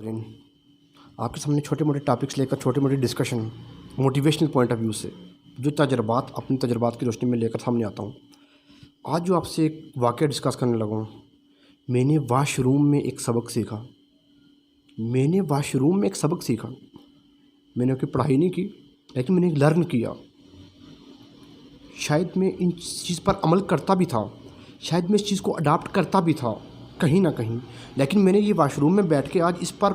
नाज़रीन, आपके सामने छोटे मोटे टॉपिक्स लेकर छोटे मोटे discussion motivational point of view से जो तजर्बात अपने तजर्बात की रोशनी में लेकर सामने आता हूँ। आज जो आपसे एक वाक़या डिस्कस करने लगा हूँ, मैंने वाशरूम में एक सबक सीखा। मैंने कोई पढ़ाई नहीं की, लेकिन मैंने लर्न किया। शायद मैं इन चीज़ पर अमल करता भी था, शायद मैं इस चीज़ को अडाप्ट करता भी था कहीं ना कहीं, लेकिन मैंने ये वाशरूम में बैठ के आज इस पर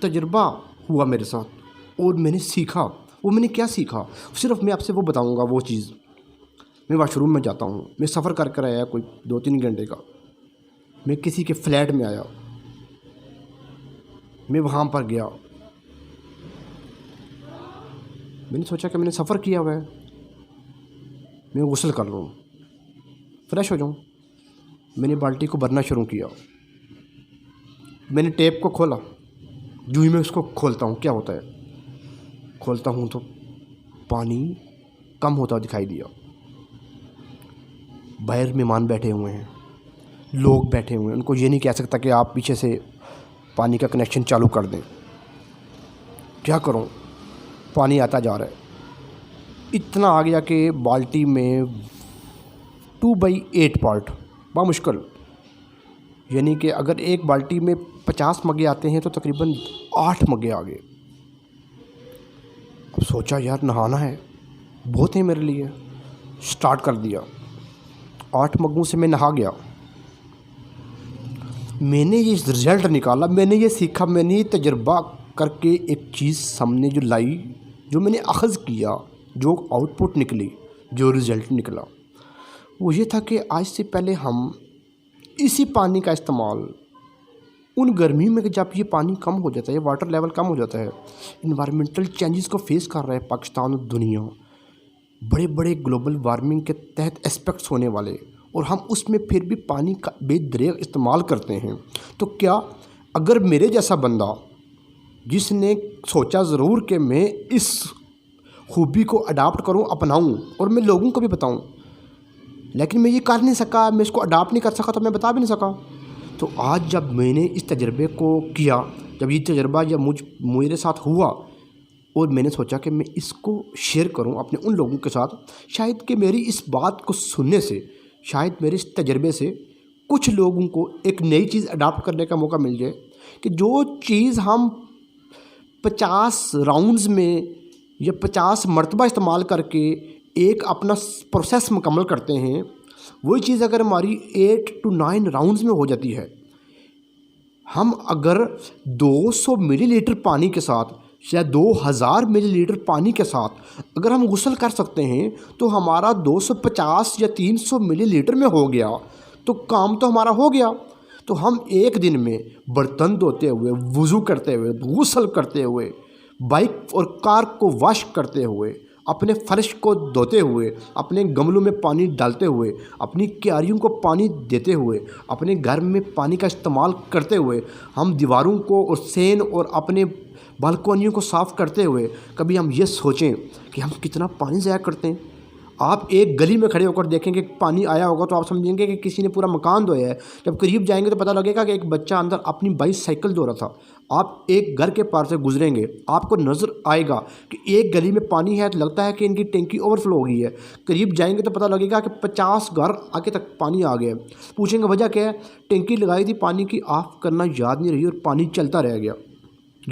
तजर्बा हुआ मेरे साथ और मैंने सीखा। वो मैंने क्या सीखा सिर्फ मैं आपसे वो बताऊंगा। वो चीज़, मैं वाशरूम में जाता हूँ, मैं सफ़र कर कर आया कोई 2-3 घंटे का, मैं किसी के फ्लैट में आया, मैं वहाँ पर गया, मैंने सोचा कि मैंने सफ़र किया हुआ है, मैं गुस्ल कर लूँ, फ्रेश हो जाऊँ। मैंने बाल्टी को भरना शुरू किया, मैंने टैप को खोला। जो ही मैं उसको खोलता हूँ, क्या होता है, खोलता हूँ तो पानी कम होता दिखाई दिया। बाहर मेहमान बैठे हुए हैं, लोग बैठे हुए हैं, उनको ये नहीं कह सकता कि आप पीछे से पानी का कनेक्शन चालू कर दें। क्या करूँ, पानी आता जा रहा है, इतना आ गया कि बाल्टी में 2/8 पार्ट बामुश्किल, यानी कि अगर एक बाल्टी में 50 मग्गे आते हैं तो तकरीबन 8 मग्गे आ गए। अब सोचा यार नहाना है, बहुत है मेरे लिए, स्टार्ट कर दिया। 8 मग्गों से मैं नहा गया। मैंने ये रिज़ल्ट निकाला, मैंने ये सीखा, मैंने ये तजर्बा करके एक चीज़ सामने जो लाई, जो मैंने अख़ज़ किया, जो आउटपुट निकली, जो रिज़ल्ट निकला, वो ये था कि आज से पहले हम इसी पानी का इस्तेमाल उन गर्मी में जब ये पानी कम हो जाता है, वाटर लेवल कम हो जाता है, इन्वायरमेंटल चेंजेस को फेस कर रहा है पाकिस्तान और दुनिया, बड़े बड़े ग्लोबल वार्मिंग के तहत एस्पेक्ट्स होने वाले, और हम उसमें फिर भी पानी का बेदरेग इस्तेमाल करते हैं। तो क्या अगर मेरे जैसा बंदा जिसने सोचा ज़रूर कि मैं इस खूबी को अडाप्ट करूं, अपनाऊं और मैं लोगों को भी बताऊं, लेकिन मैं ये कर नहीं सका, मैं इसको अडाप्ट नहीं कर सका, तो मैं बता भी नहीं सका। तो आज जब मैंने इस तजर्बे को किया, जब ये तजर्बा जब मेरे साथ हुआ और मैंने सोचा कि मैं इसको शेयर करूं अपने उन लोगों के साथ, शायद कि मेरी इस बात को सुनने से, शायद मेरे इस तजर्बे से कुछ लोगों को एक नई चीज़ अडाप्ट करने का मौका मिल जाए कि जो चीज़ हम 50 राउंड्स में या 50 मरतबा इस्तेमाल करके एक अपना प्रोसेस मुकम्मल करते हैं, वही चीज़ अगर हमारी 8 to 9 राउंड्स में हो जाती है, हम अगर 200 मिलीलीटर पानी के साथ या 2000 मिलीलीटर पानी के साथ अगर हम गुस्ल कर सकते हैं, तो हमारा 250 या 300 मिलीलीटर में हो गया, तो काम तो हमारा हो गया। तो हम एक दिन में बर्तन धोते हुए, वज़ू करते हुए, गुस्ल करते हुए, बाइक और कार को वॉश करते हुए, अपने फर्श को धोते हुए, अपने गमलों में पानी डालते हुए, अपनी क्यारियों को पानी देते हुए, अपने घर में पानी का इस्तेमाल करते हुए, हम दीवारों को और सेन और अपने बालकोनियों को साफ़ करते हुए, कभी हम ये सोचें कि हम कितना पानी ज़ाया करते हैं। आप एक गली में खड़े होकर देखेंगे पानी आया होगा तो आप समझेंगे कि किसी ने पूरा मकान धोया है। जब करीब जाएंगे तो पता लगेगा कि एक बच्चा अंदर अपनी बाइसाइकिल धो रहा था। आप एक घर के पार से गुजरेंगे, आपको नज़र आएगा कि एक गली में पानी है, तो लगता है कि इनकी टैंकी ओवरफ्लो हो गई है। करीब जाएंगे तो पता लगेगा कि 50 घर आगे तक पानी आ गया। पूछेंगे वजह क्या है, टैंकी लगाई थी पानी की, ऑफ करना याद नहीं रही और पानी चलता रह गया।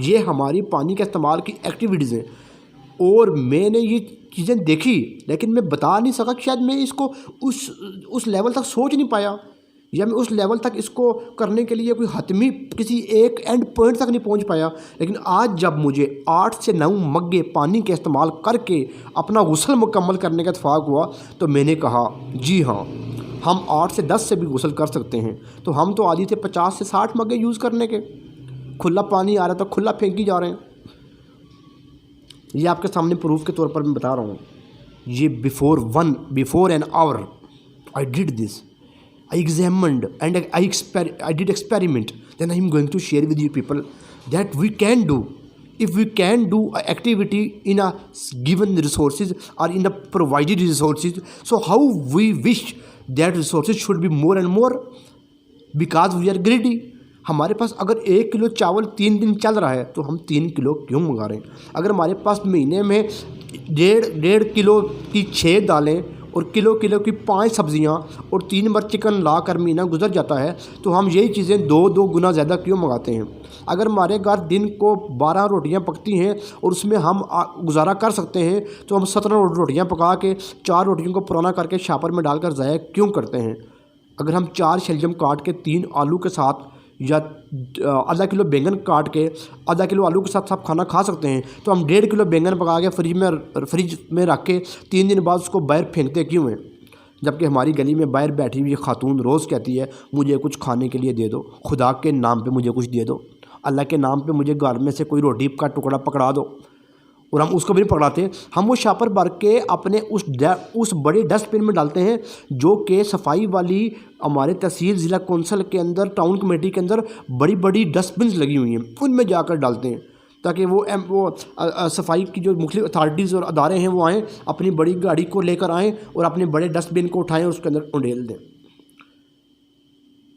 ये हमारी पानी के इस्तेमाल की एक्टिविटीज़ हैं, और मैंने ये चीज़ें देखी, लेकिन मैं बता नहीं सका। शायद मैं इसको उस लेवल तक सोच नहीं पाया, या मैं उस लेवल तक इसको करने के लिए कोई हतमी किसी एक एंड पॉइंट तक नहीं पहुंच पाया। लेकिन आज जब मुझे 8 से 9 मग्गे पानी के इस्तेमाल करके अपना गुस्ल मुकम्मल करने का इत्तेफाक हुआ, तो मैंने कहा जी हाँ, हम 8 से 10 से भी गुस्ल कर सकते हैं। तो हम तो आदी थे 50 से 60 मग्गे यूज़ करने के, खुला पानी आ रहा था, खुला फेंकी जा रहे हैं। ये आपके सामने प्रूफ के तौर पर मैं बता रहा हूँ। ये before an hour I did this, I examined and I did experiment. Then I am going to share with you people that we can do. If we can do an activity in a given resources or in the provided resources, so how we wish that resources should be more and more, because we are greedy. ہمارے پاس اگر 1 کلو چاول 3 دن چل رہا ہے تو ہم 3 کلو کیوں منگا رہے ہیں؟ اگر ہمارے پاس مہینے میں 1.5 کلو کی 6 دالیں اور کلو کی 5 سبزیاں اور 3 بار چکن لا کر مہینہ گزر جاتا ہے تو ہم یہی چیزیں 2 گنا زیادہ کیوں منگاتے ہیں؟ اگر ہمارے گھر دن کو 12 روٹیاں پکتی ہیں اور اس میں ہم گزارا کر سکتے ہیں تو ہم 17 روٹیاں پکا کے 4 روٹیوں کو پرانا کر کے شاپر میں ڈال کر ضائع کیوں کرتے ہیں؟ اگر ہم 4 شلجم کاٹ کے 3 آلو کے ساتھ یا آدھا کلو بینگن کاٹ کے آدھا کلو آلو کے ساتھ کھانا کھا سکتے ہیں تو ہم 1.5 کلو بینگن پکا کے فریج میں رکھ کے 3 دن بعد اس کو باہر پھینکتے کیوں ہیں؟ جبکہ ہماری گلی میں باہر بیٹھی ہوئی خاتون روز کہتی ہے مجھے کچھ کھانے کے لیے دے دو، خدا کے نام پہ مجھے کچھ دے دو، اللہ کے نام پہ مجھے گھر میں سے کوئی روٹی کا ٹکڑا پکڑا دو، اور ہم اس کو بھی نہیں پکڑاتے۔ ہم وہ شاپر بھر کے اپنے اس بڑے ڈسٹ بن میں ڈالتے ہیں جو کہ صفائی والی ہمارے تحصیل ضلع کونسل کے اندر ٹاؤن کمیٹی کے اندر بڑی ڈسٹ بنز لگی ہوئی ہیں، ان میں جا کر ڈالتے ہیں تاکہ وہ صفائی کی جو مختلف اتھارٹیز اور ادارے ہیں وہ آئیں، اپنی بڑی گاڑی کو لے کر آئیں اور اپنے بڑے ڈسٹ بن کو اٹھائیں اور اس کے اندر انڈیل دیں۔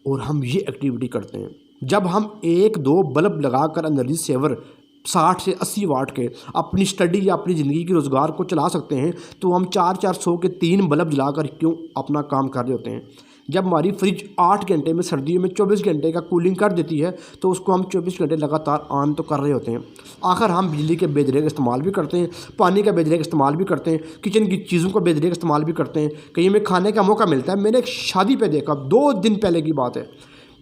اور ہم یہ ایکٹیویٹی کرتے ہیں جب ہم 1-2 بلب لگا کر انرجی سیور 60 سے 80 واٹ کے اپنی سٹڈی یا اپنی زندگی کے روزگار کو چلا سکتے ہیں تو ہم 400 کے 3 بلب جلا کر کیوں اپنا کام کر رہے ہوتے ہیں؟ جب ہماری فریج 8 گھنٹے میں سردیوں میں 24 گھنٹے کا کولنگ کر دیتی ہے تو اس کو ہم 24 گھنٹے لگاتار آن تو کر رہے ہوتے ہیں۔ آخر ہم بجلی کے بے دریغ استعمال بھی کرتے ہیں، پانی کا بے دریغ استعمال بھی کرتے ہیں، کچن کی چیزوں کا بے دریغ استعمال بھی کرتے ہیں، کہیں میں کھانے کا موقع ملتا ہے۔ میں نے ایک شادی پہ دیکھا، 2 دن پہلے کی بات ہے،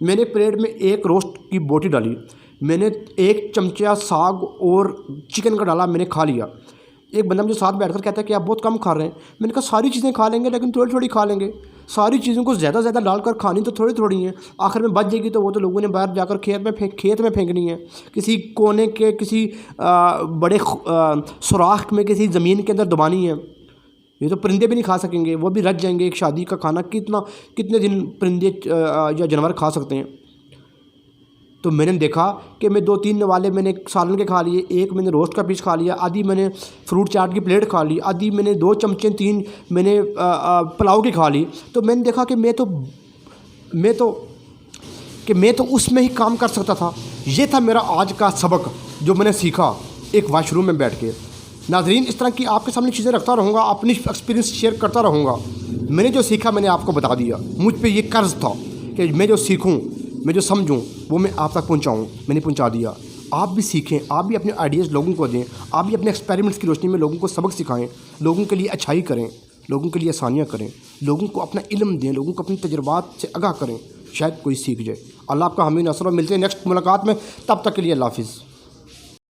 میں نے پلیٹ میں 1 روسٹ کی بوٹی ڈالی، میں نے 1 چمچہ ساگ اور چکن کا ڈالا، میں نے کھا لیا۔ ایک بندہ مجھے ساتھ بیٹھ کر کہتا ہے کہ آپ بہت کم کھا رہے ہیں۔ میں نے کہا ساری چیزیں کھا لیں گے لیکن تھوڑی کھا لیں گے، ساری چیزوں کو زیادہ ڈال کر کھانی تو تھوڑی ہیں، آخر میں بچ جائے گی تو وہ تو لوگوں نے باہر جا کر کھیت میں پھینکنی ہے، کسی کونے کے کسی بڑے سوراخ میں کسی زمین کے اندر دبانی ہے۔ یہ تو پرندے بھی نہیں کھا سکیں گے، وہ بھی رچ جائیں گے۔ ایک شادی کا کھانا کتنے دن پرندے یا جانور کھا سکتے ہیں؟ تو میں نے دیکھا کہ میں 2-3 نوالے میں نے سالن کے کھا لیے، 1 میں نے روسٹ کا پیس کھا لیا، آدھی میں نے فروٹ چاٹ کی پلیٹ کھا لی، آدھی میں نے 2 چمچے 3 میں نے پلاؤ کی کھا لی۔ تو میں نے دیکھا کہ میں تو اس میں ہی کام کر سکتا تھا۔ یہ تھا میرا آج کا سبق جو میں نے سیکھا ایک واش روم میں بیٹھ کے۔ ناظرین، اس طرح کی آپ کے سامنے چیزیں رکھتا رہوں گا، اپنی ایکسپیرینس شیئر کرتا رہوں گا۔ میں نے جو سیکھا میں نے آپ کو بتا دیا، مجھ پہ یہ قرض تھا کہ میں جو سیکھوں، میں جو سمجھوں وہ میں آپ تک پہنچاؤں، میں نے پہنچا دیا۔ آپ بھی سیکھیں، آپ بھی اپنے آئیڈیاز لوگوں کو دیں، آپ بھی اپنے ایکسپیریمنٹس کی روشنی میں لوگوں کو سبق سکھائیں، لوگوں کے لیے اچھائی کریں، لوگوں کے لیے آسانیاں کریں، لوگوں کو اپنا علم دیں، لوگوں کو اپنی تجربات سے آگاہ کریں، شاید کوئی سیکھ جائے۔ اللہ آپ کا حامی ناصر، ملتے ہیں نیکسٹ ملاقات میں، تب تک کے لیے اللہ حافظ۔